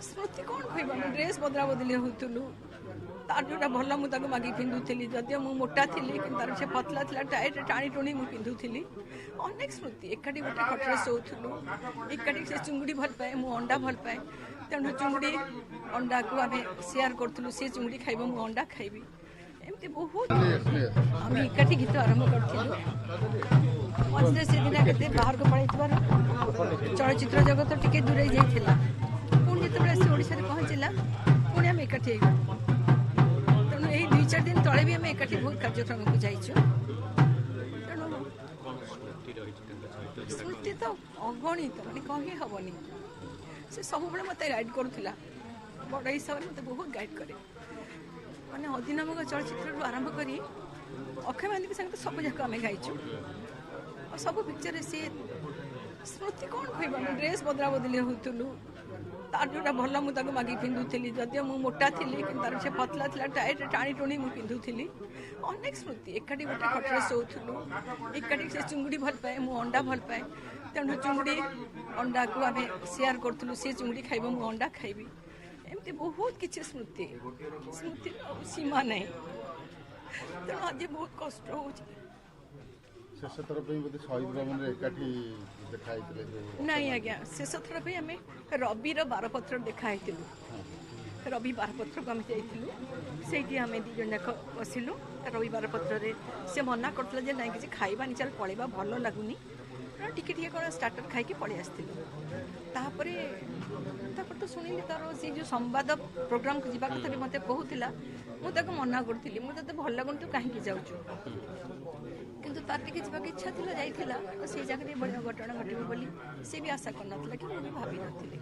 स्मृति कौन कह ड्रेस बदला बदली होलु तार जोटा भल मुझे मागे पिंधुली जदि मुझे मोटा थी तार से पतला था टाइट टाणी टुणी मुझे पिंधुली अनेक स्मृति एकाठी गोटे खटरे शोलु एकाठी से चुंगुड़ी भल पाए मुझे अंडा भल पाए तेणु चुंगुड़ी अंडा को आम सेयार करूँ सी चुंगुड़ी खाइब मुझे अंडा खाइबी एमती बहुत आम एकाठी गीत आरंभ करूँ मझे से दिन के बाहर को पड़े चलचित्र जगत टिके दूरे जाइला पुणी जो आसी ओडिशा पहुँचला पुणी आम एकाठी तेणु यही 2-4 दिन तले भी आम एकाठी बहुत कार्यक्रम को जाइछु तेणु स्मृति तो अगणित माने कही हेनी से सब मत गाइड करूला बड़ हिसाब से मत बहुत गाइड करे मैंने अदिनामक चलचित्र आरंभ कर अक्षय महांती संगे सब जाक आम गाइचु और सब पिक्चर सी स्मृति कौन कह ड्रेस बदला बदली होलु तार जोटा भल मुझे मागे पिंधुली जदि मुझे मोटा थी तार से पतला था टाइट टाणी टुणी मुझे पिंधुली अनेक स्मृति एकाठी गोटे खटरे शोलु एकाठी से चुंगुड़ी भल पाए मुझे अंडा भल पाए तेणु चुंगुड़ी अंडा को आम सेयार करूँ सी चुंगुड़ी खाइब मुझे अंडा खाइबी एमती बहुत किसी स्मृति स्मृति सीमा नहीं तेणु आज बहुत कष्ट हो शेष थर शहीद भवन एकाठी नहीं आज्ञा शेष थर पे आम रविर बारपत्र देखाई रवि बारपत्र को आम जाइलु आम दी जन जाक बसिलु रवि बारपत्र से मना करते ना कि खाइबा चल पलैबा भल लगुनि टिके टिके कौन स्टार्टर खाई पलि आसपर तो शुणिली तार से जो संवाद प्रोग्राम को जावा कथा भी मत कहूला मुझे मना करी मुझे भल लगुन तू कहीं जाऊँ किंतु तार टिके जावाक इच्छा थी जाइला तो से जगह बड़िया घटना घटब बोली सी भी आशा करना कि मुझे भावी नी